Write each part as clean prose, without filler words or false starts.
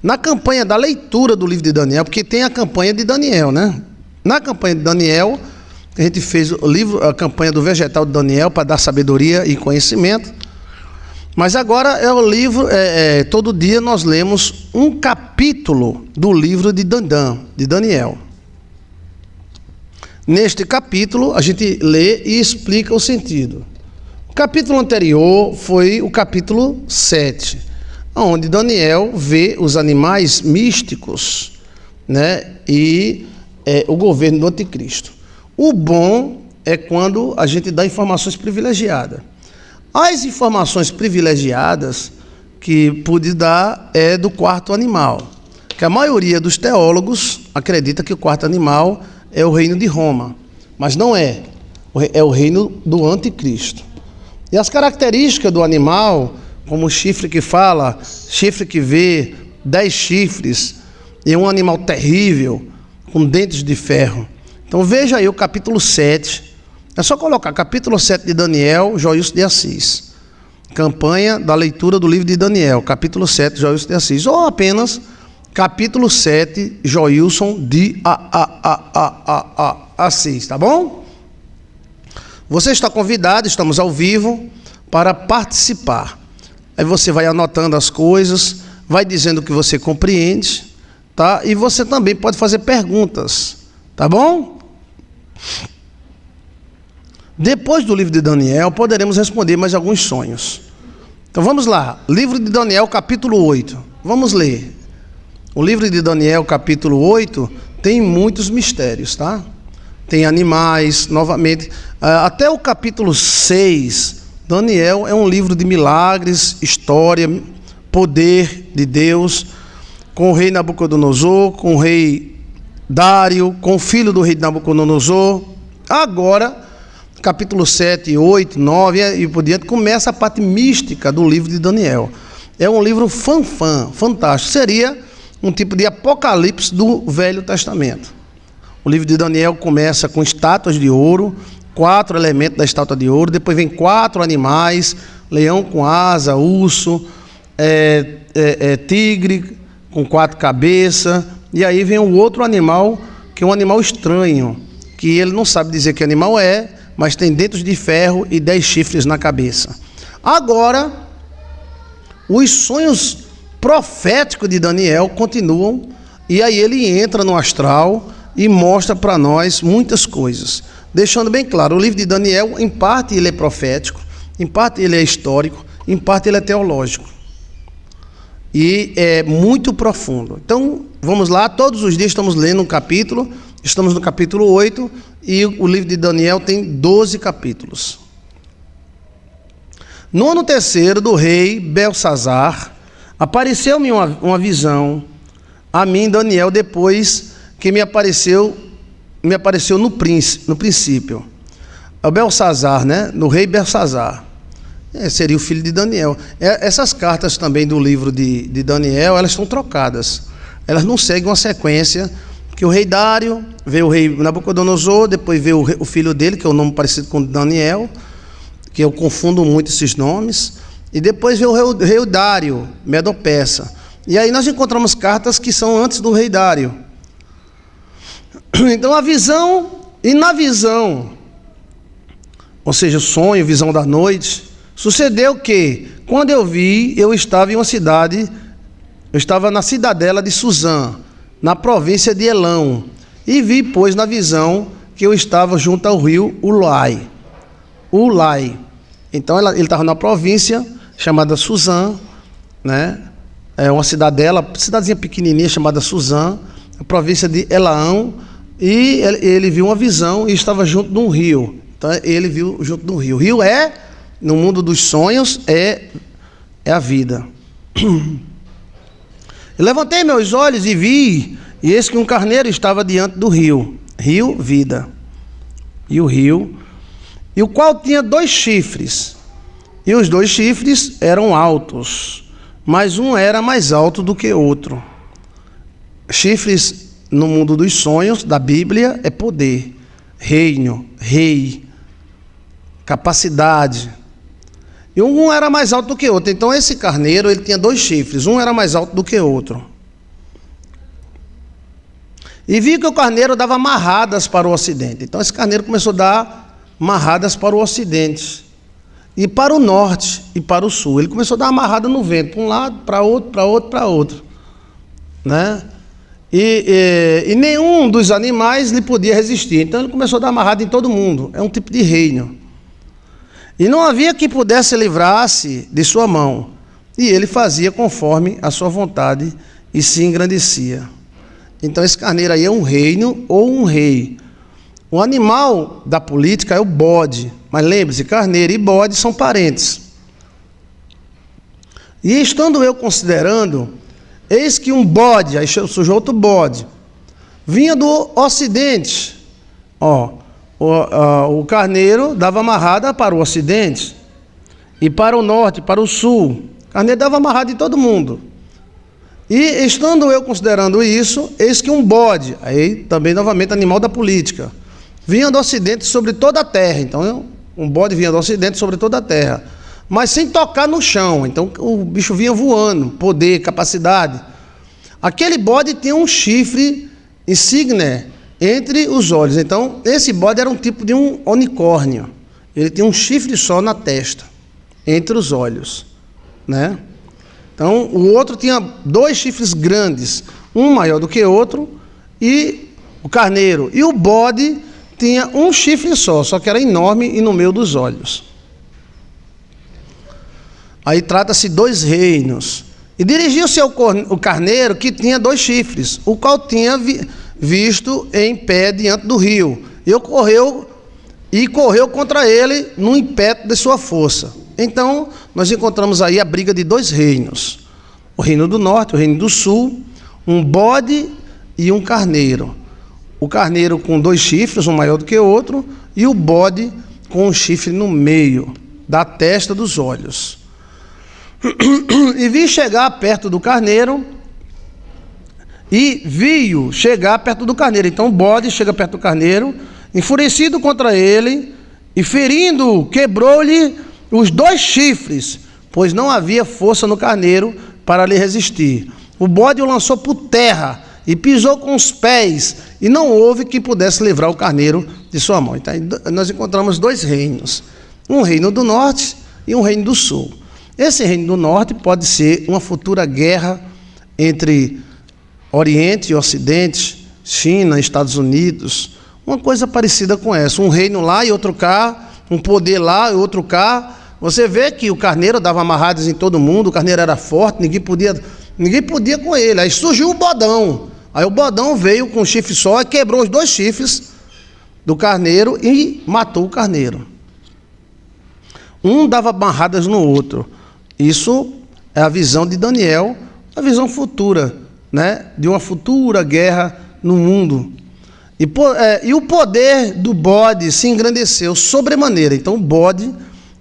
Na campanha da leitura do livro de Daniel, porque tem a campanha de Daniel, né? Na campanha de Daniel, a gente fez o livro, a campanha do vegetal de Daniel para dar sabedoria e conhecimento. Mas agora é o livro, todo dia nós lemos um capítulo do livro de Daniel. Neste capítulo, a gente lê e explica o sentido. O capítulo anterior foi o capítulo 7, onde Daniel vê os animais místicos, né, e o governo do anticristo. O bom é quando a gente dá informações privilegiadas. As informações privilegiadas que pude dar é do quarto animal, que a maioria dos teólogos acredita que o quarto animal é o reino de Roma, mas não é. É o reino do anticristo. E as características do animal, como o chifre que fala, chifre que vê, 10 chifres, e um animal terrível, com dentes de ferro. Então veja aí o capítulo 7, é só colocar capítulo 7 de Daniel, Joilson de Assis. Campanha da leitura do livro de Daniel, capítulo 7, Joilson de Assis. Ou apenas capítulo 7, Joilson de Assis, tá bom? Você está convidado, estamos ao vivo, para participar. Aí você vai anotando as coisas, vai dizendo o que você compreende, tá? E você também pode fazer perguntas, tá bom? Depois do livro de Daniel, poderemos responder mais alguns sonhos. Então vamos lá, livro de Daniel, capítulo 8. Vamos ler. O livro de Daniel, capítulo 8, tem muitos mistérios, tá? Tem animais, novamente. Até o capítulo 6, Daniel é um livro de milagres, história, poder de Deus, com o rei Nabucodonosor, com o rei Dário, com o filho do rei Nabucodonosor. Agora, capítulo 7, 8, 9 e por diante, começa a parte mística do livro de Daniel. É um livro fantástico. Seria um tipo de apocalipse do Velho Testamento. O livro de Daniel começa com estátuas de ouro, 4 elementos da estátua de ouro, depois vem 4 animais, leão com asa, urso, tigre com 4 cabeças, e aí vem um outro animal, que é um animal estranho, que ele não sabe dizer que animal é, mas tem dentes de ferro e 10 chifres na cabeça. Agora, os sonhos proféticos de Daniel continuam, e aí ele entra no astral e mostra para nós muitas coisas. Deixando bem claro, o livro de Daniel, em parte ele é profético, em parte ele é histórico, em parte ele é teológico. E é muito profundo. Então, vamos lá, todos os dias estamos lendo um capítulo, estamos no capítulo 8, e o livro de Daniel tem 12 capítulos. No ano terceiro do rei Belsazar, apareceu-me uma visão a mim, Daniel, depois que me apareceu no princípio. O Belsazar, né? No rei Belsazar. Seria o filho de Daniel. Essas cartas também do livro de Daniel, elas estão trocadas. Elas não seguem uma sequência, que o rei Dário, veio o rei Nabucodonosor, depois veio o filho dele, que é um nome parecido com Daniel, que eu confundo muito esses nomes, e depois veio o rei Dário, Medo-Persa. E aí nós encontramos cartas que são antes do rei Dário. Então na visão, ou seja, sonho, visão da noite, sucedeu que, quando eu vi, eu estava em uma cidade, eu estava na cidadela de Suzã, na província de Elão, e vi, pois, na visão, que eu estava junto ao rio Ulai. Então ele estava na província chamada Suzã, né? É uma cidadezinha pequenininha chamada Suzã, a província de Elaão, e ele viu uma visão e estava junto de um rio. Então ele viu junto de um rio. O rio no mundo dos sonhos, é a vida. Eu levantei meus olhos e vi, e eis que um carneiro estava diante do rio, vida, e o rio, e o qual tinha 2 chifres, e os 2 chifres eram altos, mas um era mais alto do que outro. Chifres no mundo dos sonhos da Bíblia é poder, reino, rei, capacidade. E um era mais alto do que outro. Então esse carneiro, ele tinha 2 chifres, um era mais alto do que outro. E viu que o carneiro dava marradas para o ocidente. Então esse carneiro começou a dar marradas para o ocidente, e para o norte e para o sul. Ele começou a dar amarrada no vento, para um lado, para outro, para outro, para outro, né? E nenhum dos animais lhe podia resistir. Então ele começou a dar amarrada em todo mundo. É um tipo de reino. E não havia quem pudesse livrar-se de sua mão. E ele fazia conforme a sua vontade e se engrandecia. Então esse carneiro aí é um reino ou um rei. O animal da política é o bode. Mas lembre-se, carneiro e bode são parentes. E estando eu considerando, eis que um bode, aí surgiu outro bode, vinha do ocidente. O carneiro dava amarrada para o ocidente, e para o norte, para o sul. O carneiro dava amarrada em todo mundo. E estando eu considerando isso, eis que um bode, aí também novamente animal da política, vinha do ocidente sobre toda a terra. Então um bode vinha do ocidente sobre toda a terra, mas sem tocar no chão. Então o bicho vinha voando, poder, capacidade. Aquele bode tinha um chifre insígne entre os olhos. Então esse bode era um tipo de um unicórnio. Ele tinha um chifre só na testa, entre os olhos, né? Então o outro tinha 2 chifres grandes, um maior do que o outro, e o carneiro. E o bode tinha um chifre só que era enorme e no meio dos olhos. Aí trata-se 2 reinos. E dirigiu-se ao carneiro, que tinha 2 chifres, o qual tinha visto em pé diante do rio. E correu contra ele no impeto de sua força. Então nós encontramos aí a briga de 2 reinos. O reino do norte, o reino do sul, um bode e um carneiro. O carneiro com 2 chifres, um maior do que o outro, e o bode com um chifre no meio da testa dos olhos. E vi chegar perto do carneiro, Então o bode chega perto do carneiro, enfurecido contra ele, e ferindo-o, quebrou-lhe os 2 chifres, pois não havia força no carneiro para lhe resistir. O bode o lançou por terra, e pisou com os pés, e não houve quem pudesse livrar o carneiro de sua mão. Então nós encontramos 2 reinos, um reino do norte e um reino do sul. Esse reino do norte pode ser uma futura guerra entre Oriente e Ocidente, China, Estados Unidos, uma coisa parecida com essa, um reino lá e outro cá, um poder lá e outro cá. Você vê que o carneiro dava amarradas em todo mundo, o carneiro era forte, ninguém podia com ele. Aí surgiu o bodão. Aí o bodão veio com um chifre só e quebrou os 2 chifres do carneiro e matou o carneiro. Um dava amarradas no outro. Isso é a visão de Daniel, a visão futura, né? De uma futura guerra no mundo. E o poder do bode se engrandeceu sobremaneira. Então o bode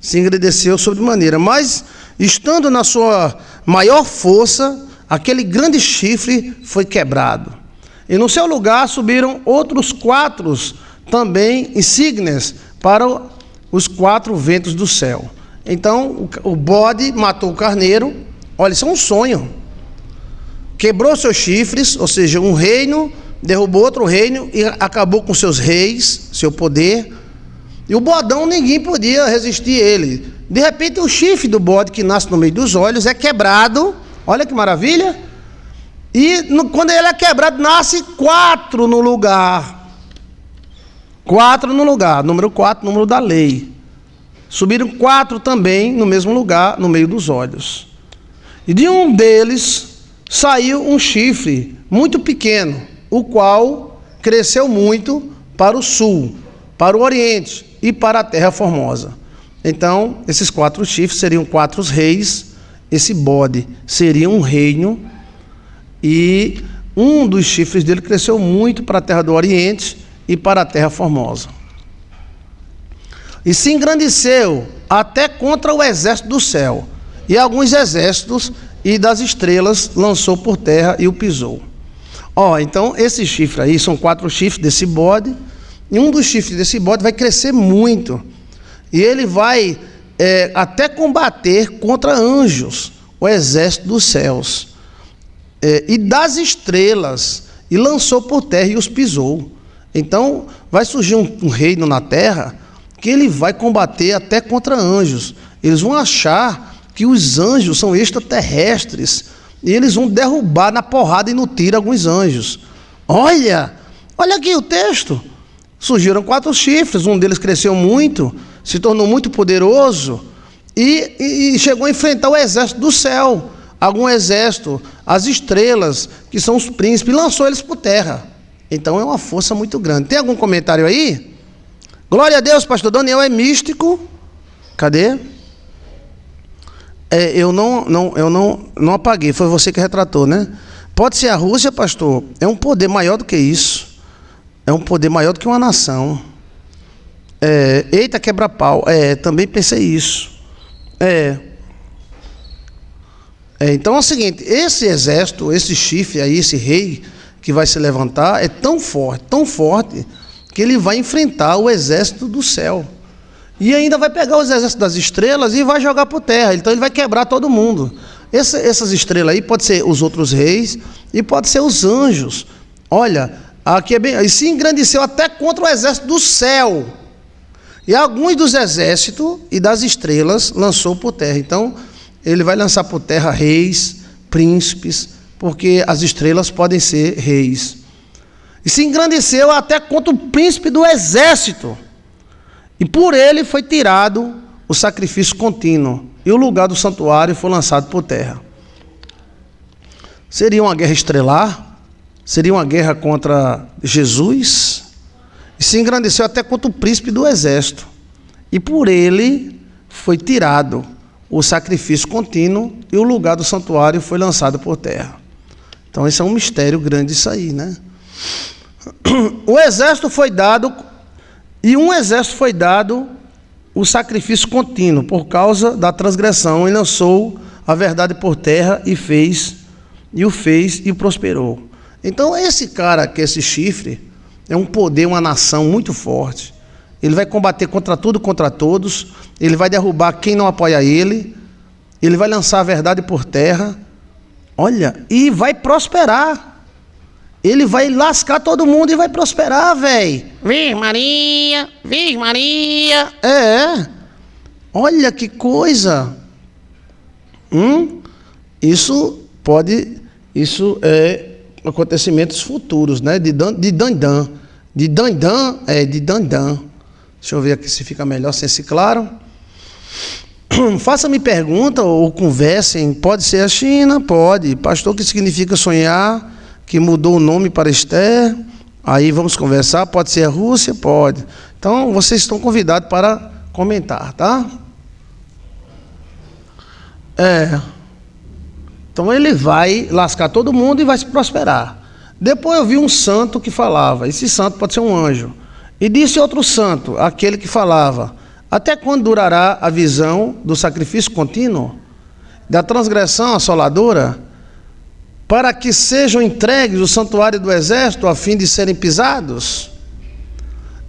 se engrandeceu sobremaneira. Mas, estando na sua maior força, aquele grande chifre foi quebrado. E no seu lugar subiram outros 4 também insígnias para os 4 ventos do céu. Então o bode matou o carneiro. Olha, isso é um sonho. Quebrou seus chifres, ou seja, um reino derrubou outro reino e acabou com seus reis, seu poder. E o bodão, ninguém podia resistir ele. De repente o chifre do bode, que nasce no meio dos olhos, é quebrado. Olha que maravilha. E quando ele é quebrado, nasce 4 no lugar. 4 no lugar. Número 4, número da lei. Subiram 4 também no mesmo lugar, no meio dos olhos. E de um deles saiu um chifre muito pequeno, o qual cresceu muito para o sul, para o oriente e para a terra formosa. Então, esses 4 chifres seriam 4 reis. Esse bode seria um reino, e um dos chifres dele cresceu muito para a terra do oriente e para a terra formosa. E se engrandeceu até contra o exército do céu, e alguns exércitos e das estrelas lançou por terra e o pisou. Então esse chifre aí, são 4 chifres desse bode, e um dos chifres desse bode vai crescer muito, e ele vai até combater contra anjos, o exército dos céus, e das estrelas, e lançou por terra e os pisou. Então, vai surgir um reino na terra que ele vai combater até contra anjos. Eles vão achar que os anjos são extraterrestres e eles vão derrubar na porrada e no tiro alguns anjos. Olha aqui o texto. Surgiram 4 chifres, um deles cresceu muito, se tornou muito poderoso e chegou a enfrentar o exército do céu, algum exército, as estrelas, que são os príncipes, e lançou eles por terra. Então é uma força muito grande. Tem algum comentário aí? Glória a Deus, pastor Daniel é místico. Cadê? Eu não apaguei, foi você que retratou, né? Pode ser a Rússia, pastor? É um poder maior do que isso. É um poder maior do que uma nação. Eita, quebra-pau. Também pensei isso. Então é o seguinte, esse exército, esse chifre aí, esse rei que vai se levantar, é tão forte, que ele vai enfrentar o exército do céu. E ainda vai pegar os exércitos das estrelas e vai jogar por terra. Então ele vai quebrar todo mundo. Essas estrelas aí pode ser os outros reis e pode ser os anjos. Olha, aqui é bem... E se engrandeceu até contra o exército do céu. E alguns dos exércitos e das estrelas lançou por terra. Então ele vai lançar por terra reis, príncipes, porque as estrelas podem ser reis. E se engrandeceu até contra o príncipe do exército. E por ele foi tirado o sacrifício contínuo. E o lugar do santuário foi lançado por terra. Seria uma guerra estrelar? Seria uma guerra contra Jesus? E se engrandeceu até contra o príncipe do exército. E por ele foi tirado o sacrifício contínuo e o lugar do santuário foi lançado por terra. Então esse é um mistério grande isso aí, né? O exército foi dado, e um exército foi dado o sacrifício contínuo por causa da transgressão, e lançou a verdade por terra e o fez e prosperou. Então esse cara, que é esse chifre, é um poder, uma nação muito forte. Ele vai combater contra tudo, contra todos, ele vai derrubar quem não apoia ele vai lançar a verdade por terra, olha, e vai prosperar. Ele vai lascar todo mundo e vai prosperar, velho. Virgem Maria, Virgem Maria. Olha que coisa. Isso é acontecimentos futuros, né? De Dandan. Deixa eu ver aqui se fica melhor sem esse claro. Faça-me pergunta ou conversem. Pode ser a China? Pode. Pastor, o que significa sonhar? Que mudou o nome para Esther, aí vamos conversar. Pode ser a Rússia? Pode. Então vocês estão convidados para comentar, tá? Então ele vai lascar todo mundo e vai se prosperar. Depois eu vi um santo que falava, esse santo pode ser um anjo, e disse outro santo, aquele que falava: até quando durará a visão do sacrifício contínuo, da transgressão assoladora, para que sejam entregues o santuário do exército, a fim de serem pisados?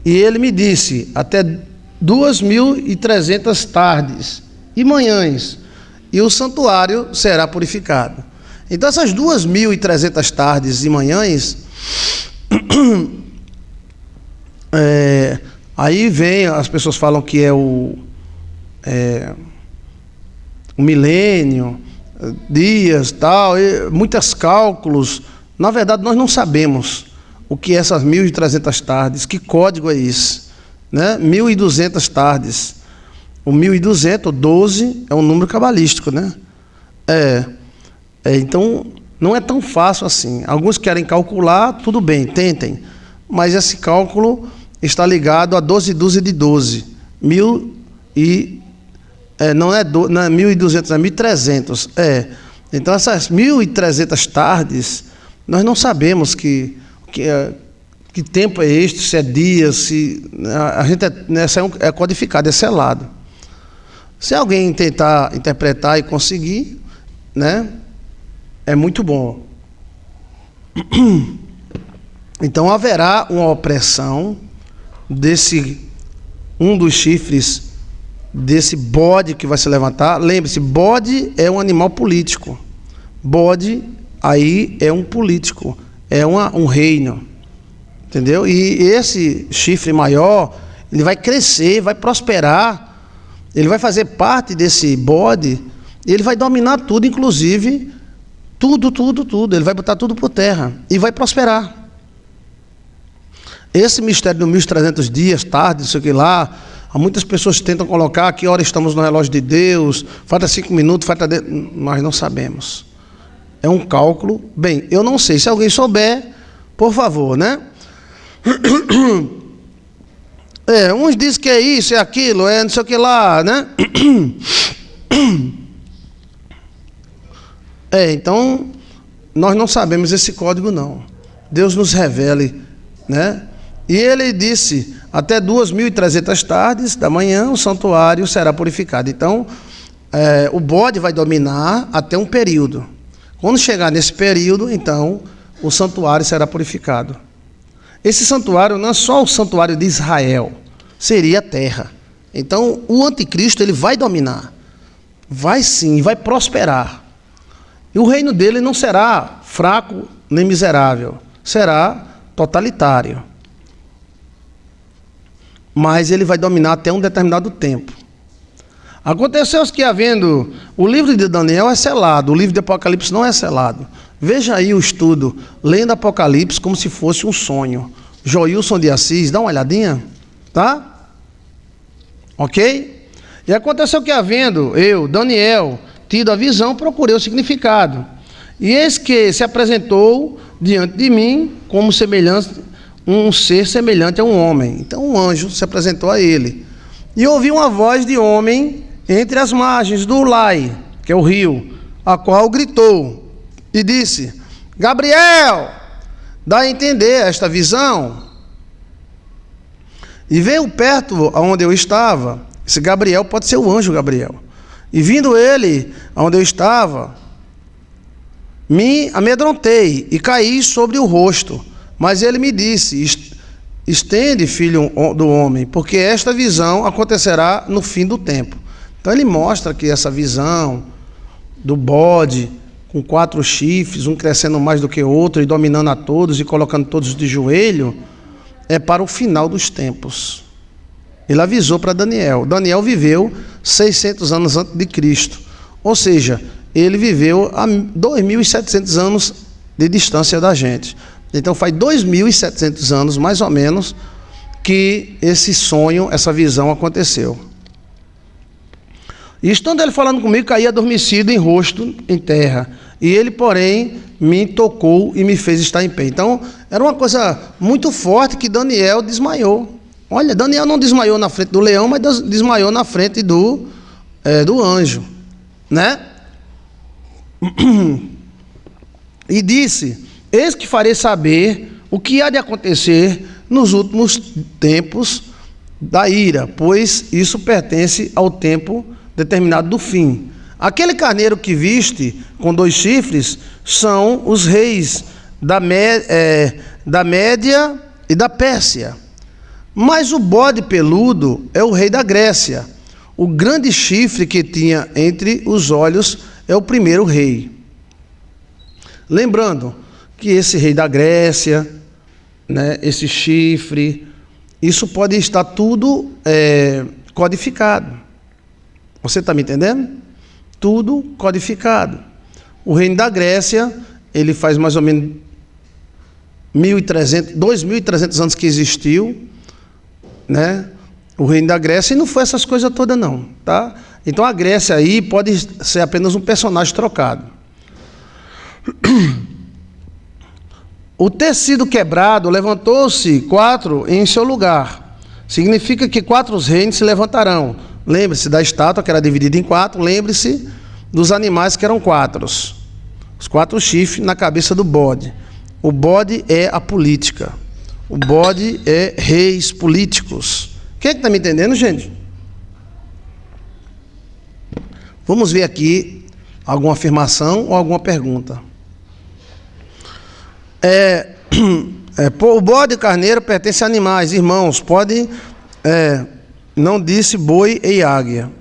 E ele me disse: até 2.300 tardes e manhãs, e o santuário será purificado. Então essas 2.300 tardes e manhãs, aí vem, as pessoas falam que é o milênio, dias, tal, muitos cálculos. Na verdade, nós não sabemos o que é essas 1.300 tardes, que código é esse, né? 1.200 tardes. O 1.200, 12, é um número cabalístico, né? Então, não é tão fácil assim. Alguns querem calcular, tudo bem, tentem. Mas esse cálculo está ligado a 12 dúzias de 12. Não é 1.200, é 1.300. Então essas 1.300 tardes, nós não sabemos que tempo é este, se é dia, se a gente é codificado, é selado. Se alguém tentar interpretar e conseguir, né, é muito bom. Então haverá uma opressão um dos chifres desse bode que vai se levantar. Lembre-se, bode é um animal político. Bode aí é um político. é um reino, entendeu? E esse chifre maior, ele vai crescer, vai prosperar, ele vai fazer parte desse bode, ele vai dominar tudo, inclusive tudo, ele vai botar tudo por terra e vai prosperar. Esse mistério dos 1300 dias, tarde, não sei o que lá, muitas pessoas tentam colocar que hora estamos no relógio de Deus, falta 5 minutos, nós não sabemos. É um cálculo. Bem, eu não sei, se alguém souber, por favor, né? Uns dizem que é isso, é aquilo, é não sei o que lá, né? Então, nós não sabemos esse código, não. Deus nos revele, né? E ele disse, até 2.300 tardes da manhã, o santuário será purificado. Então, o bode vai dominar até um período. Quando chegar nesse período, então, o santuário será purificado. Esse santuário não é só o santuário de Israel, seria a terra. Então, o anticristo, ele vai dominar. Vai sim, vai prosperar. E o reino dele não será fraco nem miserável, será totalitário. Mas ele vai dominar até um determinado tempo. Aconteceu que, havendo... O livro de Daniel é selado, o livro de Apocalipse não é selado. Veja aí o estudo, lendo Apocalipse como se fosse um sonho. Joilson de Assis, dá uma olhadinha, tá? Ok? E aconteceu que, havendo eu, Daniel, tido a visão, procurei o significado. E eis que se apresentou diante de mim como semelhante... um ser semelhante a um homem. Então um anjo se apresentou a ele. E ouvi uma voz de homem entre as margens do Ulai, que é o rio, a qual gritou e disse: Gabriel, dá a entender esta visão. E veio perto aonde eu estava. Esse Gabriel pode ser o anjo Gabriel. E vindo ele aonde eu estava, me amedrontei e caí sobre o rosto. Mas ele me disse: estende, filho do homem, porque esta visão acontecerá no fim do tempo. Então ele mostra que essa visão do bode com 4 chifres, um crescendo mais do que o outro e dominando a todos e colocando todos de joelho, é para o final dos tempos. Ele avisou para Daniel. Daniel viveu 600 anos antes de Cristo. Ou seja, ele viveu a 2.700 anos de distância da gente. Então faz 2.700 anos, mais ou menos, que esse sonho, essa visão aconteceu. E estando ele falando comigo, caí adormecido em rosto em terra. E ele, porém, me tocou e me fez estar em pé. Então, era uma coisa muito forte que Daniel desmaiou. Olha, Daniel não desmaiou na frente do leão, mas desmaiou na frente do anjo, né? E disse: eis que farei saber o que há de acontecer nos últimos tempos da ira, pois isso pertence ao tempo determinado do fim. Aquele carneiro que viste com 2 chifres são os reis da Média e da Pérsia. Mas o bode peludo é o rei da Grécia. O grande chifre que tinha entre os olhos é o primeiro rei. Lembrando que esse rei da Grécia, né, esse chifre, isso pode estar tudo codificado. Você está me entendendo? Tudo codificado. O reino da Grécia, ele faz mais ou menos 2.300 anos que existiu, né? O reino da Grécia, e não foi essas coisas todas não, tá? Então a Grécia aí pode ser apenas um personagem trocado. O tecido quebrado, levantou-se 4 em seu lugar. Significa que 4 reinos se levantarão. Lembre-se da estátua que era dividida em 4. Lembre-se dos animais que eram 4. Os 4 chifres na cabeça do bode. O bode é a política. O bode é reis políticos. Quem é que está me entendendo, gente? Vamos ver aqui alguma afirmação ou alguma pergunta. O bode e o carneiro pertencem a animais, irmãos. Pode, não disse boi e águia.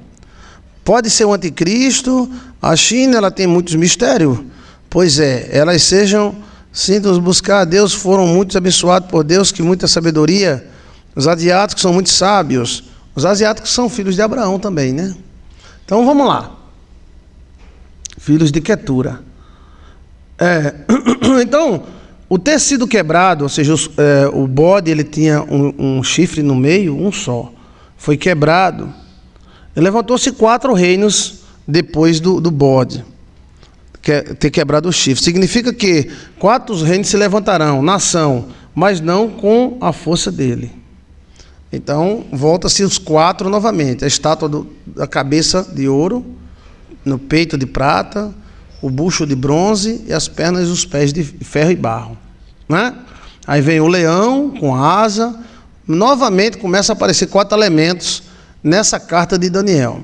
Pode ser o anticristo. A China, ela tem muitos mistérios. Pois é, elas Sim, os buscar a Deus foram muito abençoados por Deus, que muita sabedoria. Os asiáticos são muito sábios. Os asiáticos são filhos de Abraão também, né? Então vamos lá. Filhos de Quetura. Então, o tecido quebrado, ou seja, o bode, ele tinha um chifre no meio, um só. Foi quebrado. E levantou-se 4 reinos depois do bode ter quebrado o chifre. Significa que 4 reinos se levantarão, nação, mas não com a força dele. Então, volta-se os 4 novamente. A estátua da cabeça de ouro, no peito de prata, o bucho de bronze e as pernas e os pés de ferro e barro. Né? Aí vem o leão com asa. Novamente começa a aparecer 4 elementos nessa carta de Daniel.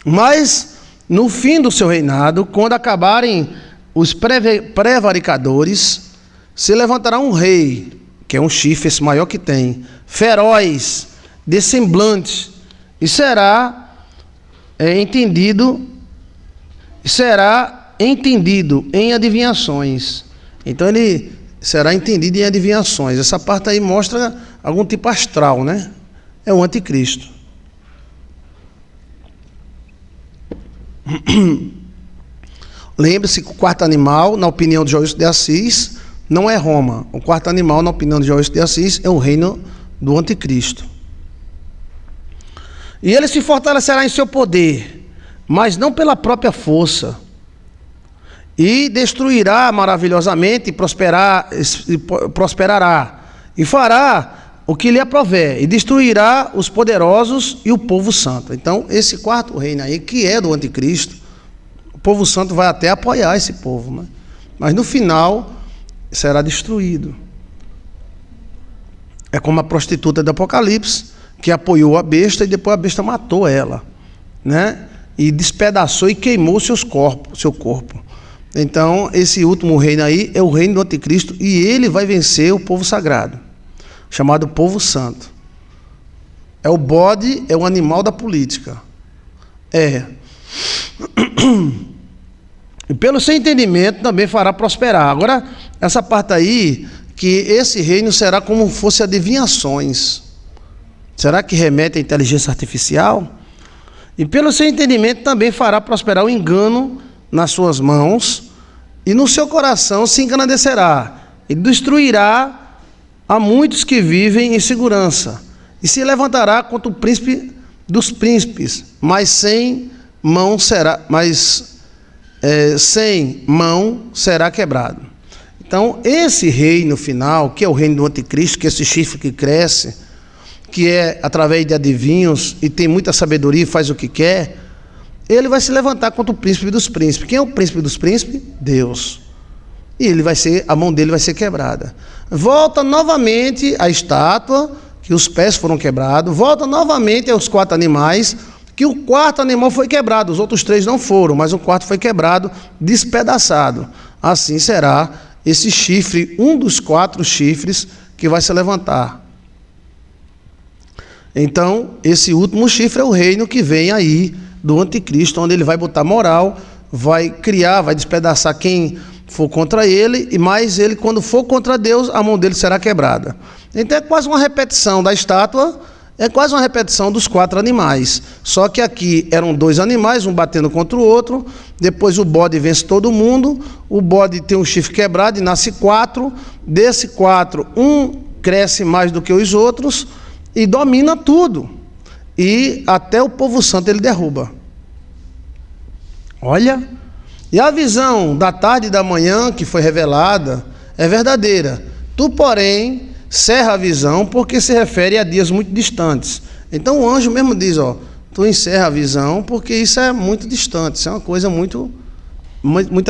Mas, no fim do seu reinado, quando acabarem os prevaricadores, se levantará um rei, que é um chifre, esse maior que tem, feroz, de semblante, e será entendido em adivinhações. Então ele será entendido em adivinhações. Essa parte aí mostra algum tipo astral, né? É o anticristo. Lembre-se que o quarto animal, na opinião de João de Assis, não é Roma. O quarto animal, na opinião de João de Assis, é o reino do anticristo. E ele se fortalecerá em seu poder, mas não pela própria força. E destruirá maravilhosamente e prosperará. E fará o que lhe aprover. E destruirá os poderosos e o povo santo. Então, esse quarto reino aí, que é do anticristo, o povo santo vai até apoiar esse povo, né? Mas no final será destruído. É como a prostituta do Apocalipse, que apoiou a besta e depois a besta matou ela, né? E despedaçou e queimou seu corpo. Então, esse último reino aí é o reino do anticristo e ele vai vencer o povo sagrado, chamado povo santo. É o bode, é o animal da política. E pelo seu entendimento também fará prosperar. Agora, essa parte aí, que esse reino será como fosse adivinhações. Será que remete à inteligência artificial? E pelo seu entendimento também fará prosperar o engano nas suas mãos, e no seu coração se engrandecerá, e destruirá a muitos que vivem em segurança, e se levantará contra o príncipe dos príncipes, mas sem mão será quebrado. Então, esse reino final, que é o reino do anticristo, que é esse chifre que cresce, que é através de adivinhos, e tem muita sabedoria e faz o que quer, ele vai se levantar contra o príncipe dos príncipes. Quem é o príncipe dos príncipes? Deus. E a mão dele vai ser quebrada. Volta novamente a estátua, que os pés foram quebrados. Volta novamente aos 4 animais, que o 4º animal foi quebrado. Os outros 3 não foram, mas o 4º foi quebrado, despedaçado. Assim será esse chifre, um dos 4 chifres que vai se levantar. Então, esse último chifre é o reino que vem aí do anticristo, onde ele vai botar moral, vai criar, vai despedaçar quem for contra ele, mas ele, quando for contra Deus, a mão dele será quebrada. Então é quase uma repetição da estátua, é quase uma repetição dos 4 animais. Só que aqui eram 2 animais, um batendo contra o outro, depois o bode vence todo mundo, o bode tem um chifre quebrado e nasce 4, desse 4, um cresce mais do que os outros e domina tudo. E até o povo santo ele derruba. Olha, e a visão da tarde e da manhã que foi revelada é verdadeira. Tu, porém, cerra a visão, porque se refere a dias muito distantes. Então o anjo mesmo diz, tu encerra a visão, porque isso é muito distante, isso é uma coisa muito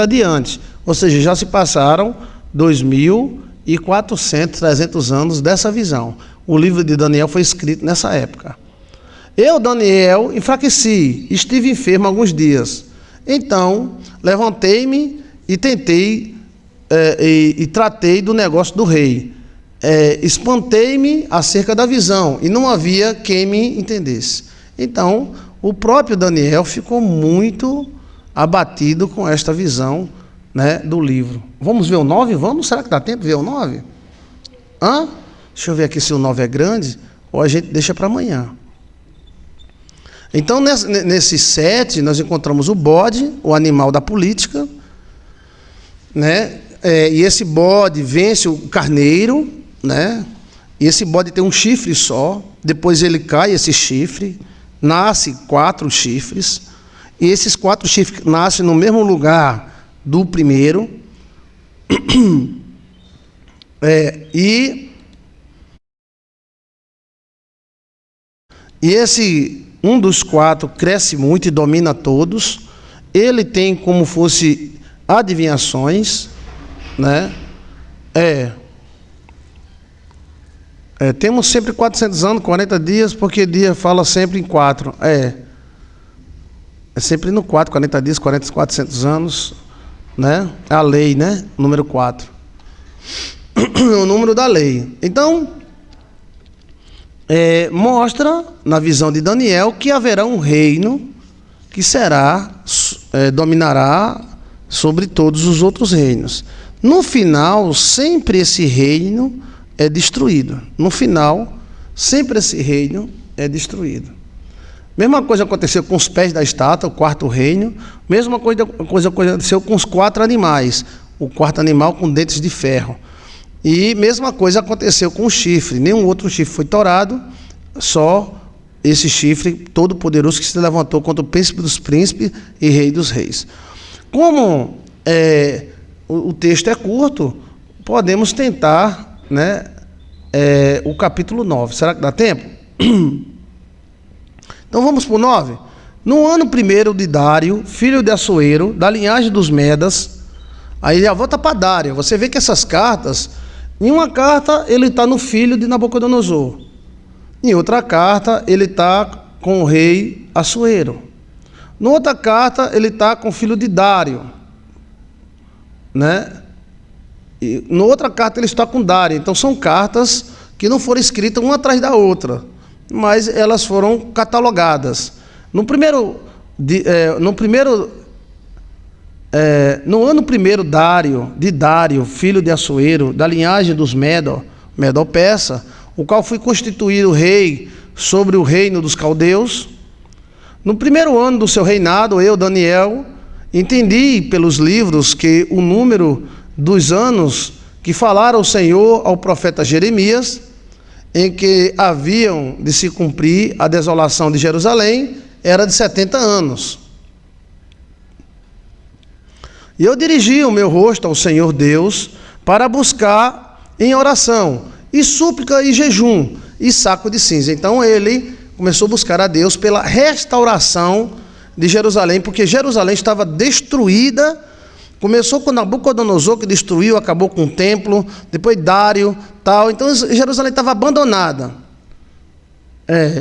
adiante. Ou seja, já se passaram 2.400, 300 anos dessa visão. O livro de Daniel foi escrito nessa época. Eu, Daniel, enfraqueci, estive enfermo alguns dias. Então, levantei-me e tentei, e tratei do negócio do rei. Espantei-me acerca da visão, e não havia quem me entendesse. Então, o próprio Daniel ficou muito abatido com esta visão né, do livro. Vamos ver o 9? Vamos? Será que dá tempo de ver o 9? Deixa eu ver aqui se o 9 é grande, ou a gente deixa para amanhã. Então, nesse 7, nós encontramos o bode, o animal da política, né? E esse bode vence o carneiro, né? E esse bode tem um chifre só, depois ele cai, esse chifre, nasce 4 chifres, e esses 4 chifres nascem no mesmo lugar do primeiro, e esse, um dos 4 cresce muito e domina todos, ele tem como fosse adivinhações, né? Temos sempre 400 anos, 40 dias, porque dia fala sempre em 4. É sempre no 4, 40 dias, 400 anos, né? A lei, né? Número 4. O número da lei. Então, mostra, na visão de Daniel, que haverá um reino que dominará sobre todos os outros reinos. No final, sempre esse reino é destruído. No final, sempre esse reino é destruído. Mesma coisa aconteceu com os pés da estátua, o 4º reino. Mesma coisa aconteceu com os 4 animais. O 4º animal com dentes de ferro. E mesma coisa aconteceu com o chifre. Nenhum outro chifre foi torado, só esse chifre todo-poderoso que se levantou contra o príncipe dos príncipes e rei dos reis. Como o texto é curto, podemos tentar, né, o capítulo 9. Será que dá tempo? Então vamos para o 9. No ano 1º de Dário, filho de Assuero, da linhagem dos Medas, aí já volta para Dário. Você vê que essas cartas, em uma carta ele está no filho de Nabucodonosor, em outra carta ele está com o rei Assuero, em outra carta ele está com o filho de Dário, né? E na outra carta ele está com Dário. Então são cartas que não foram escritas uma atrás da outra, mas elas foram catalogadas. No ano 1º de Dário, filho de Assuero, da linhagem dos Medo-Persa, o qual foi constituído rei sobre o reino dos caldeus. No 1º ano do seu reinado, eu, Daniel, entendi pelos livros que o número dos anos que falara o Senhor ao profeta Jeremias, em que haviam de se cumprir a desolação de Jerusalém, era de 70 anos. E eu dirigi o meu rosto ao Senhor Deus para buscar em oração, e súplica e jejum, e saco de cinza. Então ele começou a buscar a Deus pela restauração de Jerusalém, porque Jerusalém estava destruída. Começou com Nabucodonosor, que destruiu, acabou com o templo, depois Dário, tal. Então Jerusalém estava abandonada.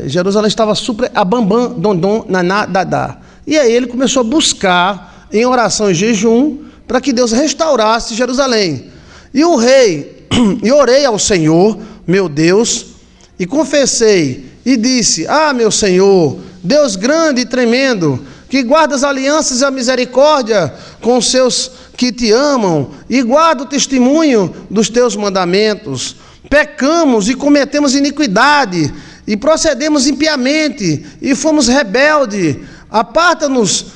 Jerusalém estava super abandonada. E aí ele começou a buscar em oração e jejum para que Deus restaurasse Jerusalém. E orei ao Senhor, meu Deus, e confessei e disse: meu Senhor, Deus grande e tremendo, que guarda as alianças e a misericórdia com os seus que te amam, e guarda o testemunho dos teus mandamentos. Pecamos e cometemos iniquidade, e procedemos impiamente, e fomos rebeldes. Aparta-nos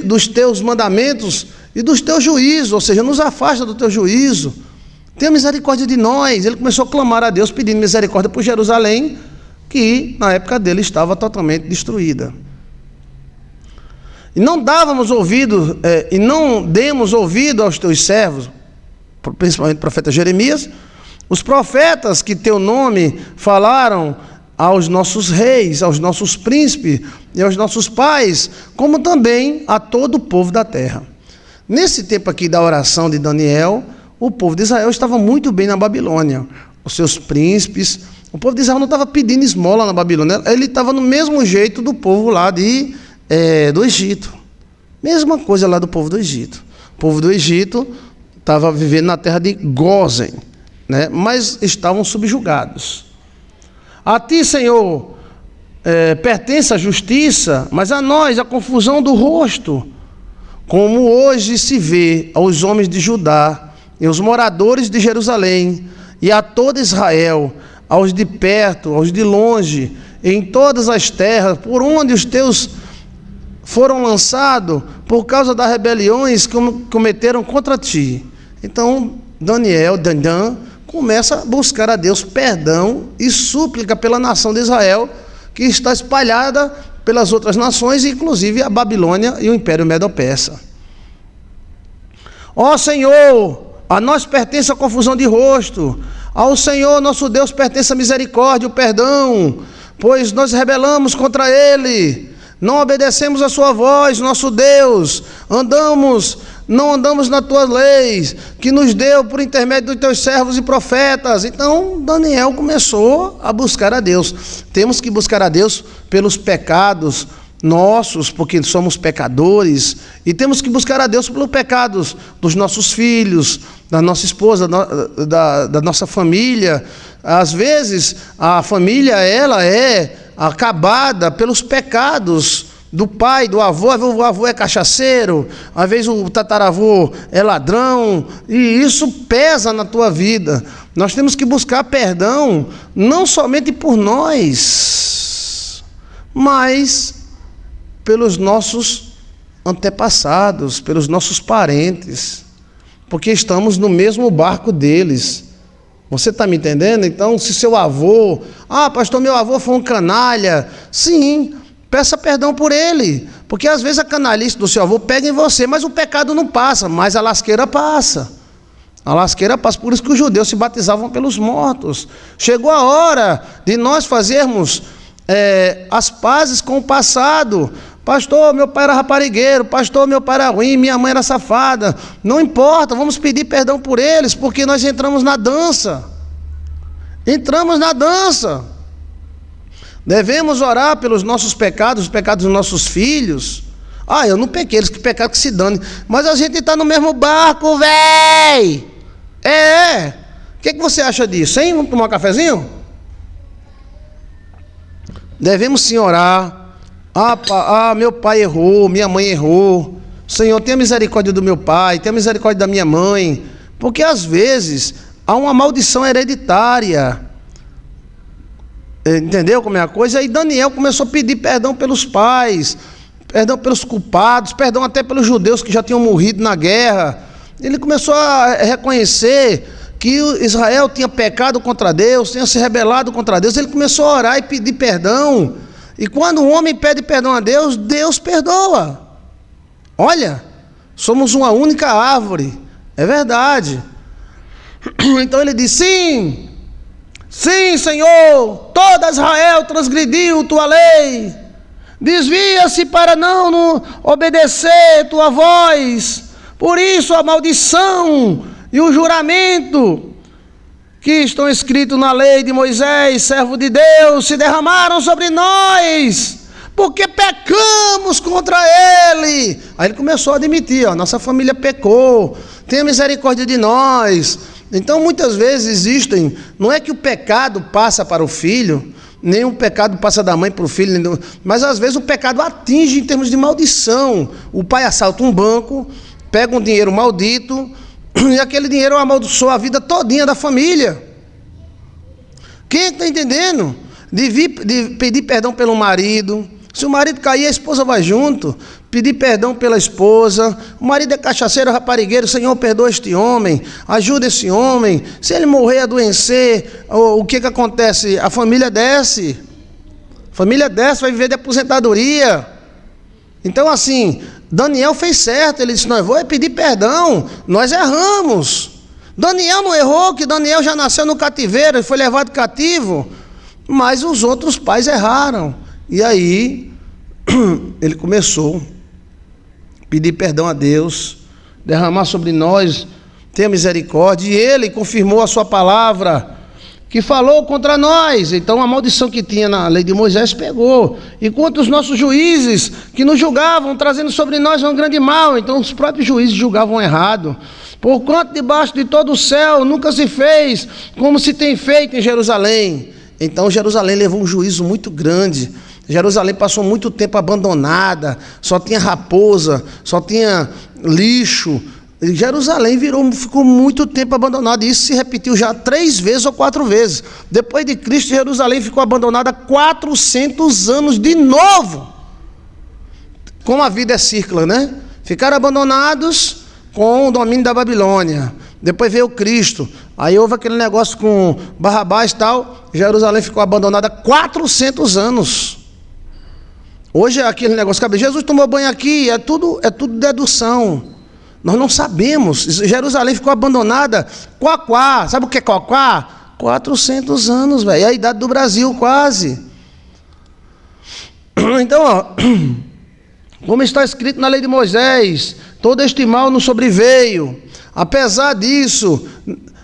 dos teus mandamentos e dos teus juízos, ou seja, nos afasta do teu juízo. Tenha misericórdia de nós. Ele começou a clamar a Deus, pedindo misericórdia por Jerusalém, que na época dele estava totalmente destruída. E não demos ouvido aos teus servos, principalmente o profeta Jeremias, os profetas que teu nome falaram aos nossos reis, aos nossos príncipes e aos nossos pais, como também a todo o povo da terra. Nesse tempo aqui da oração de Daniel, o povo de Israel estava muito bem na Babilônia. Os seus príncipes, o povo de Israel não estava pedindo esmola na Babilônia, ele estava no mesmo jeito do povo lá do Egito. Mesma coisa lá do povo do Egito. O povo do Egito estava vivendo na terra de Gósen, né? Mas estavam subjugados. A ti, Senhor, pertence a justiça, mas a nós a confusão do rosto. como hoje se vê aos homens de Judá e aos moradores de Jerusalém e a todo Israel, aos de perto, aos de longe, em todas as terras, por onde os teus foram lançados, por causa das rebeliões que cometeram contra ti. Então, Daniel começa a buscar a Deus perdão e súplica pela nação de Israel, que está espalhada pelas outras nações, inclusive a Babilônia e o Império Medo-Persa. Ó Senhor, a nós pertence a confusão de rosto, ao Senhor nosso Deus pertence a misericórdia, o perdão, pois nós rebelamos contra Ele, não obedecemos a sua voz, nosso Deus, não andamos nas tuas leis, que nos deu por intermédio dos teus servos e profetas. Então Daniel começou a buscar a Deus. Temos que buscar a Deus pelos pecados nossos, porque somos pecadores, e temos que buscar a Deus pelos pecados dos nossos filhos, da nossa esposa, da nossa família. Às vezes a família ela é acabada pelos pecados do pai, do avô. O avô é cachaceiro, às vezes o tataravô é ladrão, e isso pesa na tua vida. Nós temos que buscar perdão não somente por nós, mas pelos nossos antepassados, pelos nossos parentes, porque estamos no mesmo barco deles. Você está me entendendo? Então, se seu avô, pastor, meu avô foi um canalha, sim, peça perdão por ele, porque às vezes a canalice do seu avô pega em você, mas o pecado não passa, mas a lasqueira passa. A lasqueira passa, por isso que os judeus se batizavam pelos mortos. Chegou a hora de nós fazermos as pazes com o passado. Pastor, meu pai era raparigueiro, pastor, meu pai era ruim, minha mãe era safada. Não importa, vamos pedir perdão por eles, porque nós entramos na dança. Entramos na dança. Devemos orar pelos nossos pecados, os pecados dos nossos filhos. Eu não pequei, eles que pecaram que se dane. Mas a gente está no mesmo barco, véi. O que você acha disso, hein? Vamos tomar um cafezinho? Devemos sim orar. Meu pai errou, minha mãe errou. Senhor, tenha misericórdia do meu pai, tenha misericórdia da minha mãe. Porque às vezes há uma maldição hereditária. Entendeu como é a coisa? E Daniel começou a pedir perdão pelos pais, perdão pelos culpados, perdão até pelos judeus que já tinham morrido na guerra. Ele começou a reconhecer que Israel tinha pecado contra Deus, tinha se rebelado contra Deus. Ele começou a orar e pedir perdão. E quando o homem pede perdão a Deus, Deus perdoa. Olha, somos uma única árvore, é verdade. Então ele diz: sim, Senhor, todo Israel transgrediu tua lei, desvia-se para não obedecer tua voz, por isso a maldição e o juramento que estão escritos na lei de Moisés, servo de Deus, se derramaram sobre nós, porque pecamos contra ele. Aí ele começou a admitir: nossa família pecou, tenha misericórdia de nós. Então muitas vezes não é que o pecado passa para o filho, nem o pecado passa da mãe para o filho, mas às vezes o pecado atinge em termos de maldição. O pai assalta um banco, pega um dinheiro maldito, e aquele dinheiro amaldiçoa a vida todinha da família. Quem está entendendo? De pedir perdão pelo marido. Se o marido cair, a esposa vai junto. Pedir perdão pela esposa. O marido é cachaceiro, raparigueiro. Senhor, perdoa este homem, ajuda esse homem. Se ele morrer, adoecer, o que acontece? A família desce. A família desce, vai viver de aposentadoria. Então assim, Daniel fez certo. Ele disse: nós vamos pedir perdão, nós erramos. Daniel não errou, que Daniel já nasceu no cativeiro e foi levado cativo, mas os outros pais erraram. E aí ele começou a pedir perdão a Deus, derramar sobre nós, tenha misericórdia. E ele confirmou a sua palavra, que falou contra nós. Então a maldição que tinha na lei de Moisés pegou, e contra os nossos juízes que nos julgavam, trazendo sobre nós um grande mal. Então os próprios juízes julgavam errado. Porquanto debaixo de todo o céu nunca se fez como se tem feito em Jerusalém. Então Jerusalém levou um juízo muito grande. Jerusalém passou muito tempo abandonada, só tinha raposa, só tinha lixo. Jerusalém ficou muito tempo abandonada, e isso se repetiu já 3 vezes ou 4 vezes. Depois de Cristo, Jerusalém ficou abandonada 400 anos de novo. Como a vida é cíclica, né? Ficaram abandonados com o domínio da Babilônia. Depois veio Cristo. Aí houve aquele negócio com Barrabás e tal. Jerusalém ficou abandonada 400 anos. Hoje é aquele negócio que Jesus tomou banho aqui, é tudo dedução. Nós não sabemos. Jerusalém ficou abandonada. Quaquá. Sabe o que é Quaquá? 400 anos, velho. É a idade do Brasil, quase. Então, ó, como está escrito na lei de Moisés, todo este mal nos sobreveio. Apesar disso,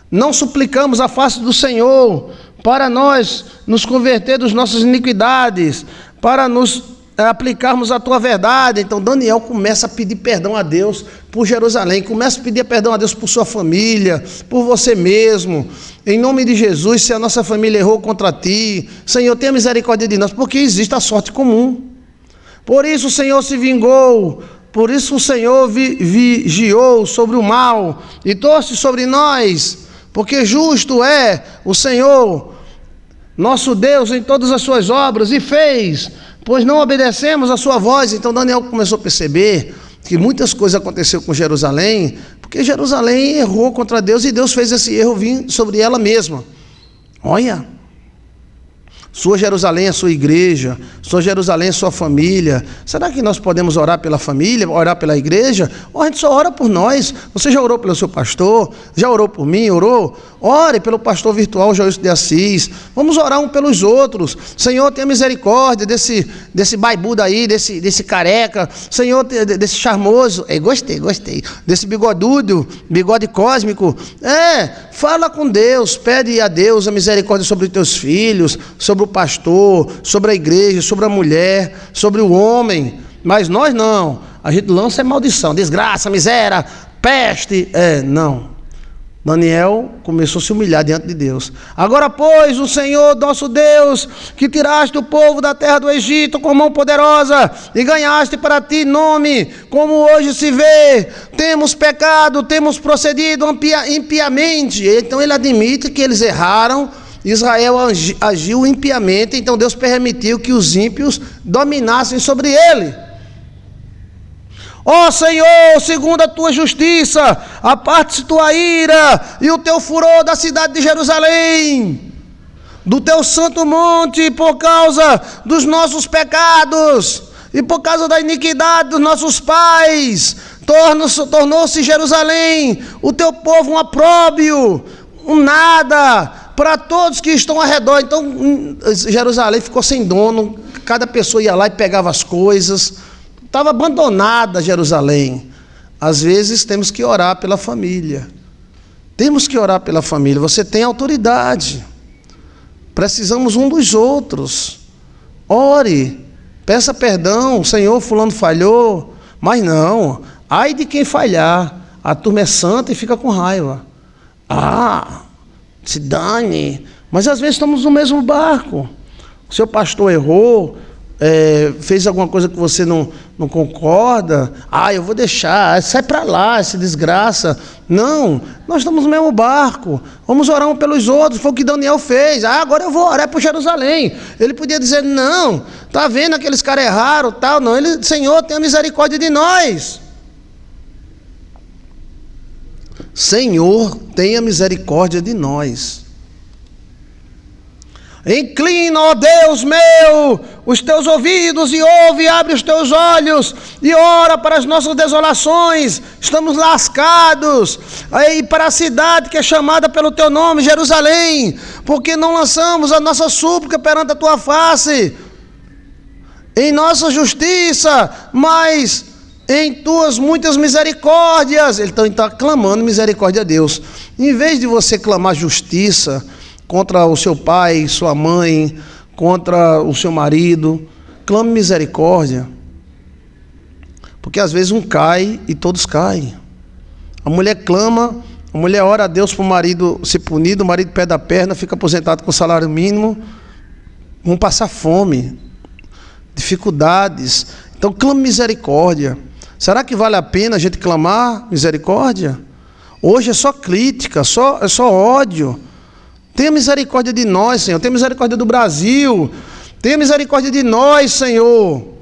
não suplicamos a face do Senhor para nós nos converter das nossas iniquidades, para nos aplicarmos a tua verdade. Então Daniel começa a pedir perdão a Deus por Jerusalém, começa a pedir perdão a Deus por sua família, por você mesmo. Em nome de Jesus, se a nossa família errou contra ti, Senhor, tenha misericórdia de nós, porque existe a sorte comum. Por isso o Senhor se vingou, por isso o Senhor vigiou sobre o mal e trouxe sobre nós, porque justo é o Senhor, nosso Deus, em todas as suas obras, e fez, pois não obedecemos a sua voz. Então Daniel começou a perceber que muitas coisas aconteceram com Jerusalém, porque Jerusalém errou contra Deus e Deus fez esse erro vir sobre ela mesma. Olha, sua Jerusalém é a sua igreja, sua Jerusalém é a sua família. Será que nós podemos orar pela família, orar pela igreja? Ou a gente só ora por nós? Você já orou pelo seu pastor? Já orou por mim? Orou? Ore pelo pastor virtual Joilson de Assis. Vamos orar um pelos outros. Senhor, tenha misericórdia desse baibudo aí, desse careca. Senhor, desse charmoso. Gostei. Desse bigodudo, bigode cósmico. Fala com Deus, pede a Deus a misericórdia sobre os teus filhos, sobre o pastor, sobre a igreja, sobre a mulher, sobre o homem. Mas nós não. A gente lança maldição, desgraça, miséria, peste. Não. Daniel começou a se humilhar diante de Deus. Agora, pois, o Senhor nosso Deus, que tiraste o povo da terra do Egito com mão poderosa e ganhaste para ti nome, como hoje se vê, temos pecado, temos procedido impiamente. Então ele admite que eles erraram. Israel agiu impiamente, então Deus permitiu que os ímpios dominassem sobre ele. Ó Senhor, segundo a tua justiça, aparte-se tua ira e o teu furor da cidade de Jerusalém, do teu santo monte, por causa dos nossos pecados e por causa da iniquidade dos nossos pais. Tornou-se Jerusalém, o teu povo, um opróbrio, um nada para todos que estão ao redor. Então Jerusalém ficou sem dono, cada pessoa ia lá e pegava as coisas. Estava abandonada Jerusalém. Às vezes temos que orar pela família. Temos que orar pela família. Você tem autoridade. Precisamos um dos outros. Ore. Peça perdão. Senhor, fulano falhou. Mas não. Ai de quem falhar. A turma é santa e fica com raiva. Se dane. Mas às vezes estamos no mesmo barco. O seu pastor errou. Fez alguma coisa que você não concorda, eu vou deixar, sai para lá, se desgraça. Não, nós estamos no mesmo barco, vamos orar um pelos outros. Foi o que Daniel fez. Agora eu vou orar por Jerusalém. Ele podia dizer, não, tá vendo, aqueles caras erraram, tal. Não, Senhor, tenha misericórdia de nós. Senhor, tenha misericórdia de nós. Inclina, ó Deus meu, os teus ouvidos e ouve, abre os teus olhos e ora para as nossas desolações. Estamos lascados. Aí para a cidade que é chamada pelo teu nome, Jerusalém, porque não lançamos a nossa súplica perante a tua face, em nossa justiça, mas em tuas muitas misericórdias. Ele está clamando misericórdia a Deus. Em vez de você clamar justiça contra o seu pai, sua mãe, contra o seu marido, clame misericórdia. Porque às vezes um cai e todos caem. A mulher clama, a mulher ora a Deus para o marido ser punido, o marido perde a perna, fica aposentado com salário mínimo, vão passar fome. dificuldades. Então clame misericórdia. Será que vale a pena a gente clamar misericórdia? Hoje é só crítica, é só ódio. Tenha misericórdia de nós, Senhor. Tenha misericórdia do Brasil. Tenha misericórdia de nós, Senhor.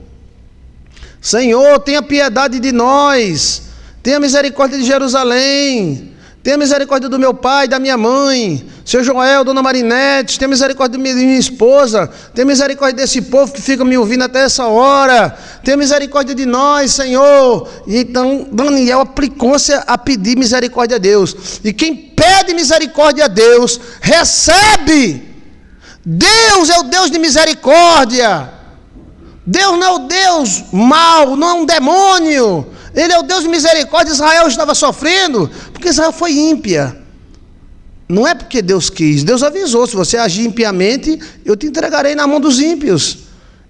Senhor, tenha piedade de nós. Tenha misericórdia de Jerusalém. Tenha misericórdia do meu pai, da minha mãe, seu Joel, dona Marinete. Tenha misericórdia de minha esposa. Tenha misericórdia desse povo que fica me ouvindo até essa hora. Tenha misericórdia de nós, Senhor. E então Daniel aplicou-se a pedir misericórdia a Deus. E quem pede misericórdia a Deus, recebe. Deus é o Deus de misericórdia. Deus não é o Deus mau, não é um demônio. Ele é o Deus de misericórdia. Israel estava sofrendo porque Israel foi ímpia. Não é porque Deus quis. Deus avisou: se você agir impiamente, eu te entregarei na mão dos ímpios.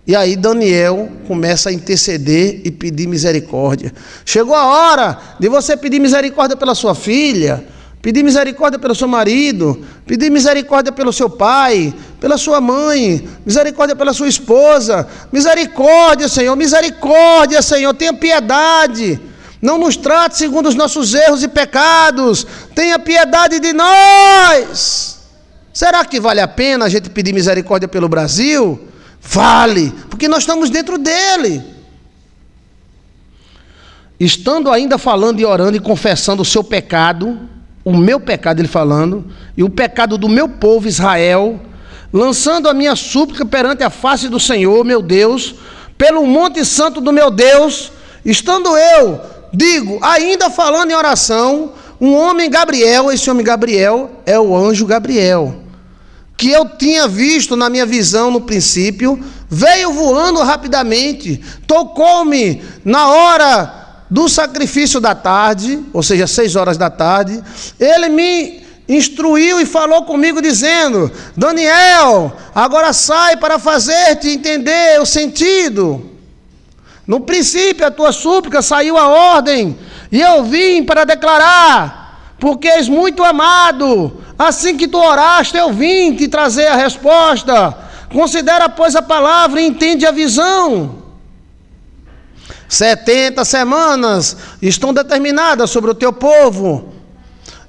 E aí Daniel começa a interceder e pedir misericórdia. Chegou a hora de você pedir misericórdia pela sua filha, pedir misericórdia pelo seu marido, pedir misericórdia pelo seu pai, pela sua mãe, misericórdia pela sua esposa. Misericórdia, Senhor, tenha piedade. Não nos trate segundo os nossos erros e pecados. Tenha piedade de nós. Será que vale a pena a gente pedir misericórdia pelo Brasil? Vale, porque nós estamos dentro dele. Estando ainda falando e orando e confessando o seu pecado, o meu pecado, ele falando, e o pecado do meu povo Israel, lançando a minha súplica perante a face do Senhor, meu Deus, pelo monte santo do meu Deus, estando eu, digo, ainda falando em oração, um homem Gabriel, esse homem Gabriel é o anjo Gabriel, que eu tinha visto na minha visão no princípio, veio voando rapidamente, tocou-me na hora do sacrifício da tarde, ou seja, 6 horas da tarde. Ele me instruiu e falou comigo dizendo: Daniel, agora sai para fazer-te entender o sentido. No princípio a tua súplica saiu a ordem, e eu vim para declarar, porque és muito amado. Assim que tu oraste, eu vim te trazer a resposta. Considera, pois, a palavra e entende a visão. 70 semanas estão determinadas sobre o teu povo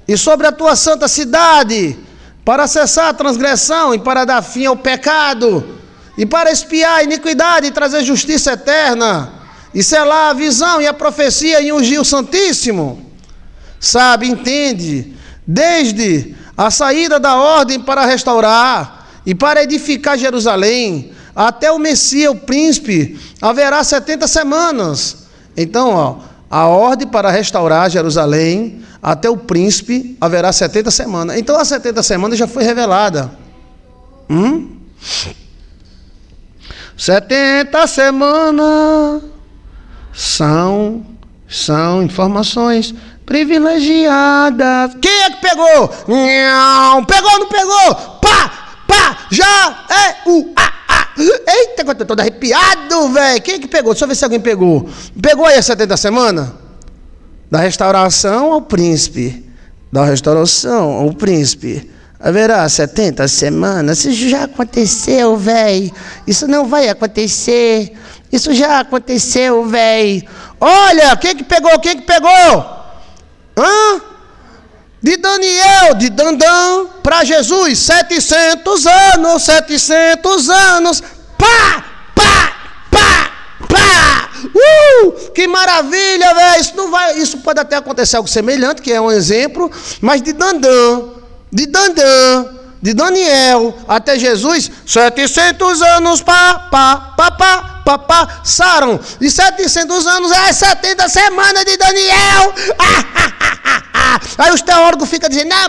e sobre a tua santa cidade, para cessar a transgressão e para dar fim ao pecado, e para expiar a iniquidade e trazer justiça eterna, e selar a visão e a profecia e ungir o Santíssimo. Sabe, entende, desde a saída da ordem para restaurar e para edificar Jerusalém, até o Messias, o príncipe, haverá 70 semanas. Então, a ordem para restaurar Jerusalém, até o príncipe, haverá 70 semanas. Então, as 70 semanas já foi revelada. 70 semanas são informações privilegiadas. Quem é que pegou? Não, pegou ou não pegou? Pá, já é o Eita, eu tô todo arrepiado, velho. Quem é que pegou? Deixa eu ver se alguém pegou. Pegou aí as 70 semanas? Da restauração ao príncipe. Da restauração ao príncipe. Haverá 70 semanas. Isso já aconteceu, velho. Isso não vai acontecer. Isso já aconteceu, velho. Olha, quem é que pegou? Quem é que pegou? De Daniel, de Dandã para Jesus, 700 anos, 700 anos, pá! Que maravilha, velho, isso pode até acontecer algo semelhante, que é um exemplo, mas de Dandã, de Daniel até Jesus, 700 anos, passaram, e 700 anos é 70 semanas de Daniel. Aí os teólogos ficam dizendo: não,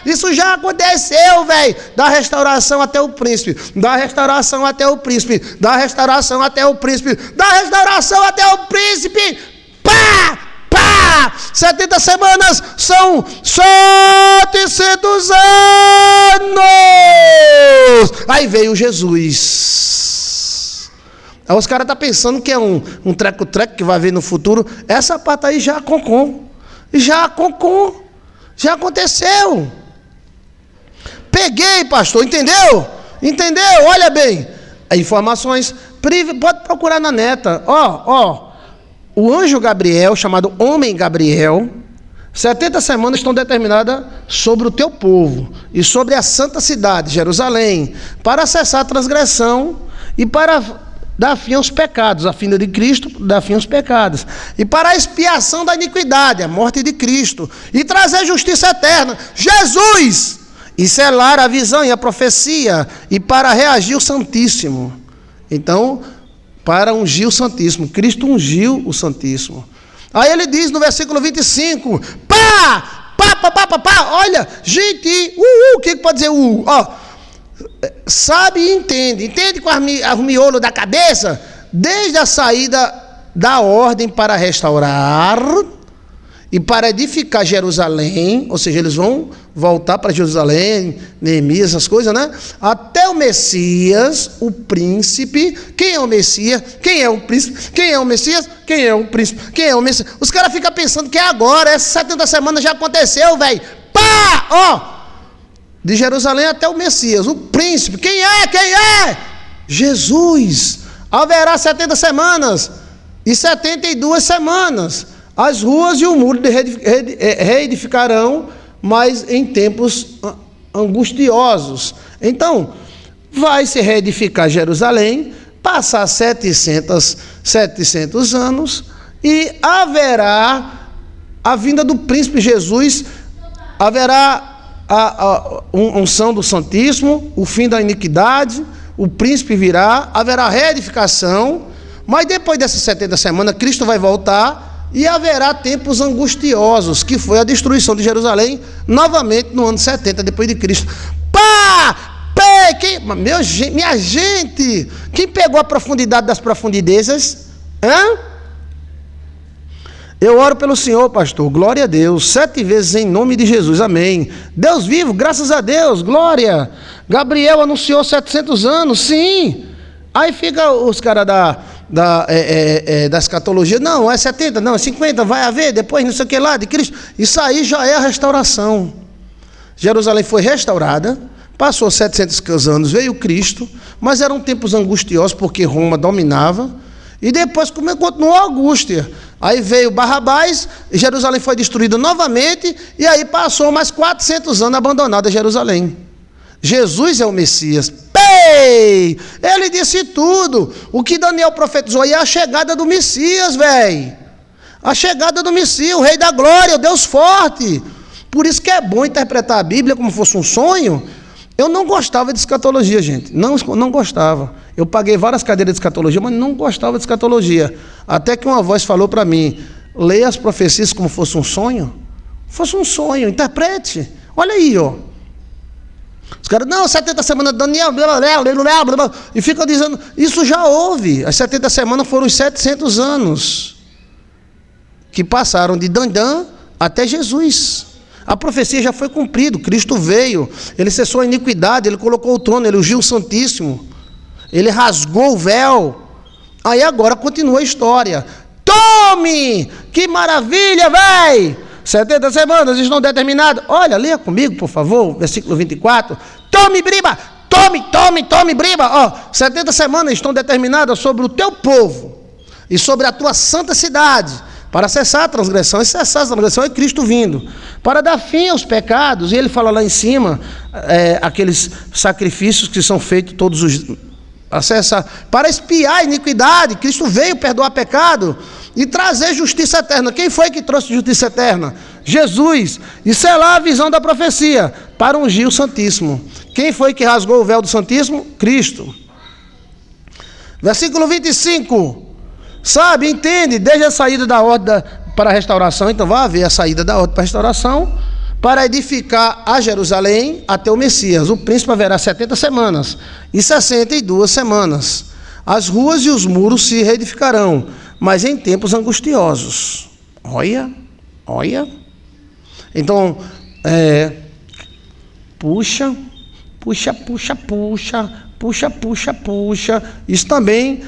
isso já aconteceu, velho. Da restauração até o príncipe, da restauração até o príncipe, da restauração até o príncipe, da restauração até o príncipe. 70 semanas são 700 anos. Aí veio Jesus. Aí os caras estão pensando que é um treco-treco que vai vir no futuro. Essa parte aí já aconteceu. Peguei, pastor, entendeu? Olha bem, informações Pode procurar na neta. O anjo Gabriel, chamado homem Gabriel, 70 semanas estão determinadas sobre o teu povo e sobre a santa cidade, Jerusalém, para cessar a transgressão e para dar fim aos pecados, a vinda de Cristo, dar fim aos pecados, e para a expiação da iniquidade, a morte de Cristo, e trazer justiça eterna, Jesus, e selar a visão e a profecia, e para reagir o Santíssimo. Então, para ungir o Santíssimo, Cristo ungiu o Santíssimo. Aí ele diz no versículo 25, olha, gente, o que pode dizer sabe e entende com o miolo da cabeça, desde a saída da ordem para restaurar e para edificar Jerusalém, ou seja, eles vão voltar para Jerusalém, Neemias, essas coisas, né? Até o Messias, o príncipe. Quem é o Messias? Quem é o príncipe? Quem é o Messias? Quem é o príncipe? Quem é o Messias? Os caras ficam pensando que é agora, essas 70 semanas já aconteceu, velho. De Jerusalém até o Messias, o príncipe. Quem é? Quem é? Jesus. Haverá 70 semanas e 72 semanas. As ruas e o muro reedificarão, mas em tempos angustiosos. Então, vai se reedificar Jerusalém, passar 700 anos, e haverá a vinda do príncipe Jesus, haverá a unção do Santíssimo, o fim da iniquidade, o príncipe virá, haverá reedificação, mas depois dessas 70 semanas, Cristo vai voltar, e haverá tempos angustiosos, que foi a destruição de Jerusalém, novamente no ano 70 depois de Cristo. Minha gente, quem pegou a profundidade das profundezas? Eu oro pelo Senhor, pastor, glória a Deus, 7 vezes em nome de Jesus, amém. Deus vivo, graças a Deus, glória. Gabriel anunciou 700 anos, sim. Aí fica os caras da escatologia, não, é 70, não, é 50, vai haver, depois não sei o que lá, de Cristo. Isso aí já é a restauração. Jerusalém foi restaurada, passou 700 anos, veio Cristo, mas eram tempos angustiosos, porque Roma dominava, e depois continuou a angústia. Aí veio Barrabás, Jerusalém foi destruída novamente, e aí passou mais 400 anos abandonada Jerusalém. Jesus é o Messias. Ele disse tudo. O que Daniel profetizou aí é a chegada do Messias, velho. A chegada do Messias, o Rei da Glória, o Deus forte. Por isso que é bom interpretar a Bíblia como fosse um sonho. Eu não gostava de escatologia, gente. Não gostava. Eu paguei várias cadeiras de escatologia, mas não gostava de escatologia. Até que uma voz falou para mim: leia as profecias como fosse um sonho. Fosse um sonho, interprete. Olha aí, Os caras, não, 70 semanas de Daniel, e ficam dizendo, isso já houve. As 70 semanas foram os 700 anos que passaram de Dandã até Jesus. A profecia já foi cumprida, Cristo veio, ele cessou a iniquidade, ele colocou o trono, ele ungiu o Santíssimo, ele rasgou o véu. Aí agora continua a história. Tome! Que maravilha, véi! 70 semanas estão determinadas. Olha, leia comigo, por favor, versículo 24. Tome, briba! Tome, briba! 70 semanas estão determinadas sobre o teu povo e sobre a tua santa cidade, para cessar a transgressão. E cessar a transgressão é Cristo vindo, para dar fim aos pecados. E ele fala lá em cima, aqueles sacrifícios que são feitos todos os acessar, para expiar a iniquidade. Cristo veio perdoar pecado e trazer justiça eterna. Quem foi que trouxe justiça eterna? Jesus. E selar a visão da profecia, para ungir o Santíssimo. Quem foi que rasgou o véu do Santíssimo? Cristo. Versículo 25. Sabe, entende, desde a saída da ordem para a restauração, então vai haver a saída da ordem para a restauração, para edificar a Jerusalém até o Messias. O príncipe haverá 70 semanas e 62 semanas. As ruas e os muros se reedificarão, mas em tempos angustiosos. Olha. Então, puxa. Isso também,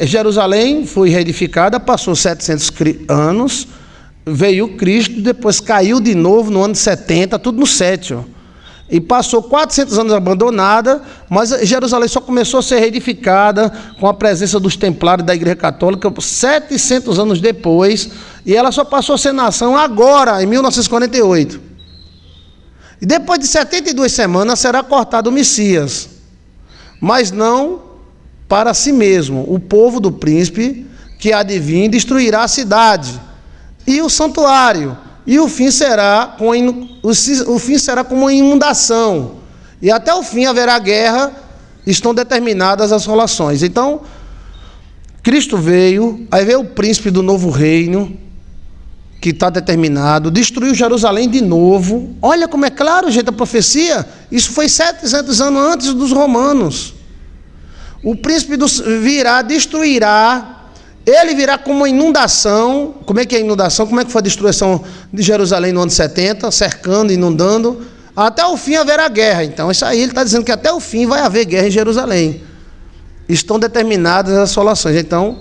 Jerusalém foi reedificada, passou 700 anos, veio Cristo, depois caiu de novo no ano 70, tudo no 7. e passou 400 anos abandonada, mas Jerusalém só começou a ser reedificada com a presença dos templários da Igreja Católica 700 anos depois, e ela só passou a ser nação agora, em 1948. E depois de 72 semanas será cortado o Messias, mas não para si mesmo. O povo do príncipe que há de vir destruirá a cidade e o santuário, e o fim será como uma inundação, e até o fim haverá guerra, estão determinadas as assolações. Então, Cristo veio, aí veio o príncipe do novo reino, que está determinado, destruiu Jerusalém de novo. Olha como é claro, gente, a profecia. Isso foi 700 anos antes dos romanos. O príncipe virá, destruirá. Ele virá como uma inundação. Como é que é a inundação? Como é que foi a destruição de Jerusalém no ano 70? Cercando, inundando. Até o fim haverá guerra. Então, isso aí ele está dizendo que até o fim vai haver guerra em Jerusalém. Estão determinadas as assolações. Então,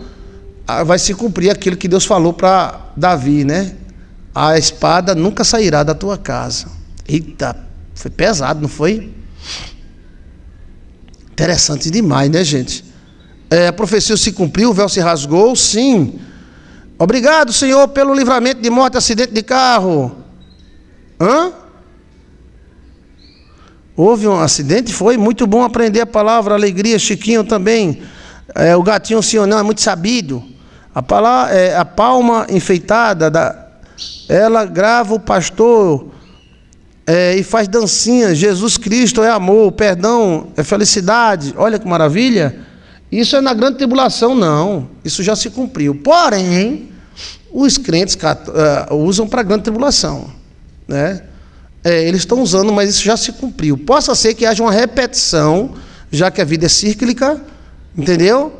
vai se cumprir aquilo que Deus falou para Davi, né? A espada nunca sairá da tua casa. Eita, foi pesado, não foi? Interessante demais, né, gente? A profecia se cumpriu, o véu se rasgou, sim. Obrigado, Senhor, pelo livramento de morte, acidente de carro. Houve um acidente? Foi muito bom aprender a palavra, alegria. Chiquinho também. O gatinho sim ou não é muito sabido. A palma enfeitada, ela grava o pastor e faz dancinha. Jesus Cristo é amor, perdão é felicidade. Olha que maravilha. Isso é na grande tribulação, não. Isso já se cumpriu. Porém, os crentes usam para a grande tribulação, né? Eles estão usando, mas isso já se cumpriu. Possa ser que haja uma repetição, já que a vida é cíclica, entendeu?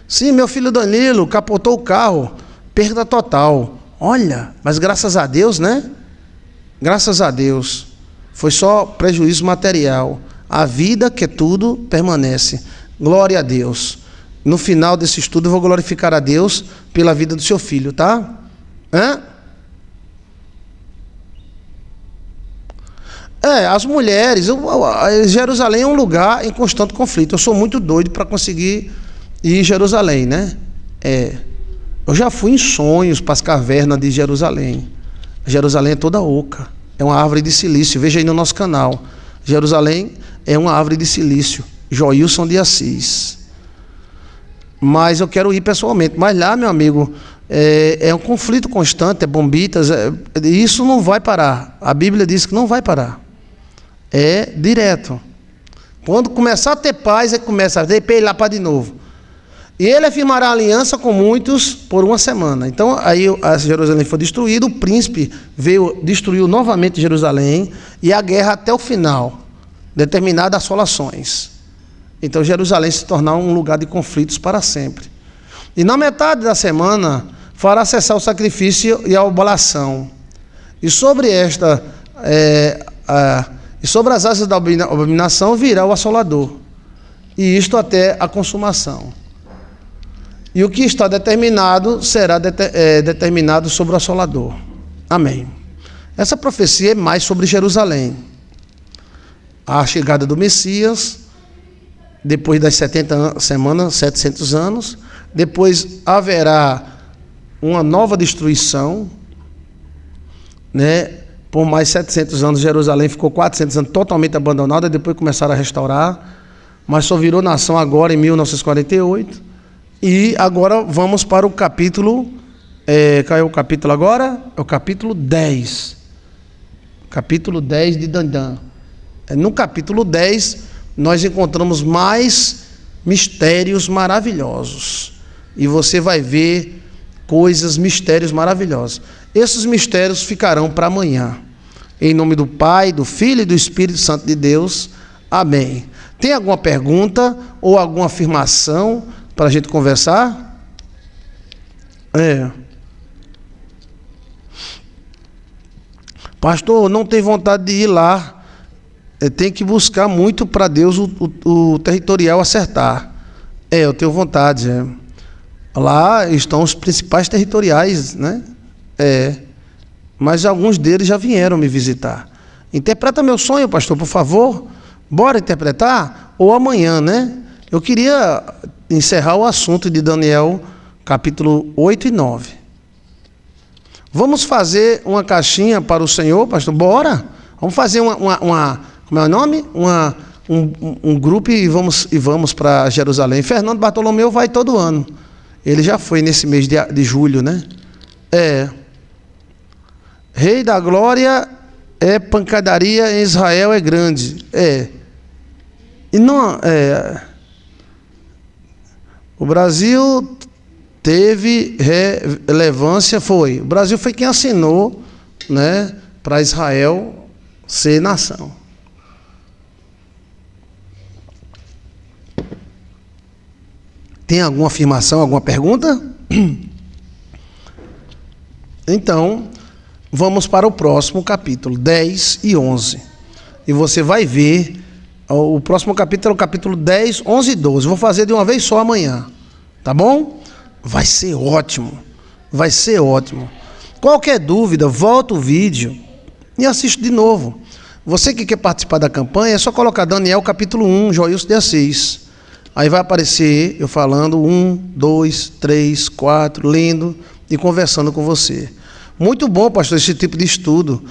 Sim, meu filho Danilo capotou o carro, perda total. Olha, mas graças a Deus, né? Graças a Deus. Foi só prejuízo material. A vida, que é tudo, permanece. Glória a Deus. No final desse estudo eu vou glorificar a Deus pela vida do seu filho, tá? As mulheres, Jerusalém é um lugar em constante conflito. Eu sou muito doido para conseguir ir em Jerusalém, né? Eu já fui em sonhos para as cavernas de Jerusalém. Jerusalém é toda oca. É uma árvore de silício. Veja aí no nosso canal. Jerusalém é uma árvore de silício. Joilson de Assis. Mas eu quero ir pessoalmente. Mas lá, meu amigo, é um conflito constante, é bombitas. Isso não vai parar. A Bíblia diz que não vai parar. É direto. Quando começar a ter paz, começa a ter lá para de novo. E ele afirmará aliança com muitos por uma semana. Então, aí a Jerusalém foi destruída, o príncipe destruiu novamente Jerusalém, e a guerra até o final, determinadas assolações. Então, Jerusalém se tornar um lugar de conflitos para sempre. E na metade da semana, fará cessar o sacrifício e a oblação. E sobre sobre as asas da abominação virá o assolador. E isto até a consumação. E o que está determinado será determinado sobre o assolador. Amém. Essa profecia é mais sobre Jerusalém. A chegada do Messias, depois das 70 semanas, 700 anos. Depois haverá uma nova destruição, né? Por mais 700 anos, Jerusalém ficou 400 anos totalmente abandonada, depois começaram a restaurar, mas só virou nação agora em 1948. E agora vamos para o capítulo, qual é o capítulo agora? É o capítulo 10. Capítulo 10 de Dandã. No capítulo 10, nós encontramos mais mistérios maravilhosos. E você vai ver mistérios maravilhosos. Esses mistérios ficarão para amanhã. Em nome do Pai, do Filho e do Espírito Santo de Deus. Amém. Tem alguma pergunta ou alguma afirmação para a gente conversar? Pastor, não tem vontade de ir lá. Tem que buscar muito para Deus o territorial acertar. Eu tenho vontade. Lá estão os principais territoriais, né? Mas alguns deles já vieram me visitar. Interpreta meu sonho, pastor, por favor. Bora interpretar? Ou amanhã, né? Eu queria encerrar o assunto de Daniel, capítulo 8 e 9. Vamos fazer uma caixinha para o Senhor, pastor? Bora! Vamos fazer como é o nome? Um grupo e vamos para Jerusalém. Fernando Bartolomeu vai todo ano. Ele já foi nesse mês de julho, né? Rei da glória pancadaria em Israel é grande. E não o Brasil teve relevância, o Brasil foi quem assinou, né, para Israel ser nação. Tem alguma afirmação, alguma pergunta? Então, vamos para o próximo capítulo, 10 e 11. E você vai ver, o próximo capítulo é o capítulo 10, 11 e 12. Vou fazer de uma vez só amanhã, tá bom? Vai ser ótimo, vai ser ótimo. Qualquer dúvida, volta o vídeo e assiste de novo. Você que quer participar da campanha, é só colocar Daniel capítulo 1, Joilson de Assis. Aí vai aparecer eu falando 1, 2, 3, 4, lendo e conversando com você. Muito bom, pastor, esse tipo de estudo.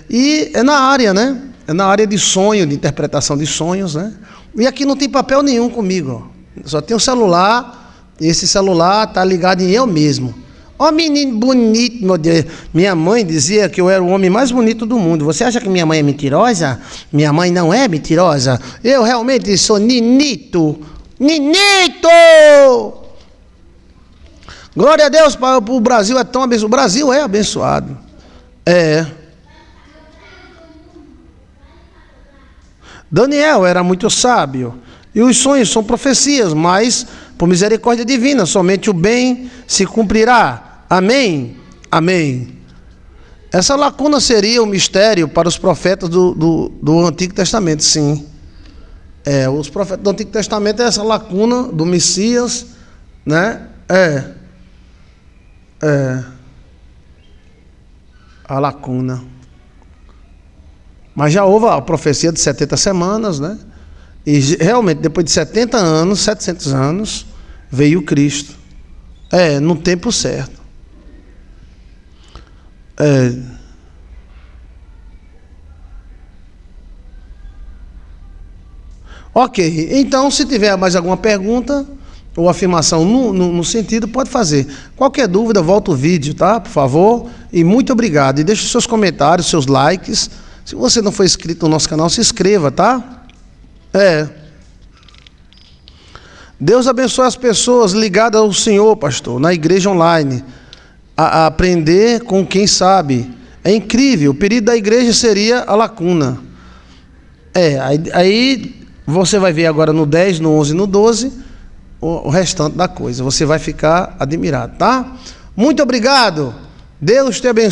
E é na área, né? É na área de sonho, de interpretação de sonhos, né? E aqui não tem papel nenhum comigo, ó. Só tem um celular, e esse celular está ligado em eu mesmo. Ó, menino bonito, meu Deus. Minha mãe dizia que eu era o homem mais bonito do mundo. Você acha que minha mãe é mentirosa? Minha mãe não é mentirosa. Eu realmente sou ninito. Ninito! Glória a Deus, o Brasil é tão abençoado. O Brasil é abençoado. Daniel era muito sábio. E os sonhos são profecias, mas por misericórdia divina, somente o bem se cumprirá. Amém? Amém. Essa lacuna seria o mistério para os profetas do Antigo Testamento, sim. Os profetas do Antigo Testamento é essa lacuna do Messias, né? A lacuna. Mas já houve a profecia de 70 semanas, né? E realmente, depois de 70 anos, 700 anos, veio Cristo. No tempo certo. Ok, então se tiver mais alguma pergunta ou afirmação no sentido, pode fazer. Qualquer dúvida, volta o vídeo, tá? Por favor. E muito obrigado. E deixe seus comentários, seus likes. Se você não for inscrito no nosso canal, se inscreva, tá? Deus abençoe as pessoas ligadas ao Senhor, pastor, na igreja online. A aprender com quem sabe. É incrível. O perigo da igreja seria a lacuna. Aí você vai ver agora no 10, no 11 e no 12 o restante da coisa. Você vai ficar admirado, tá? Muito obrigado. Deus te abençoe.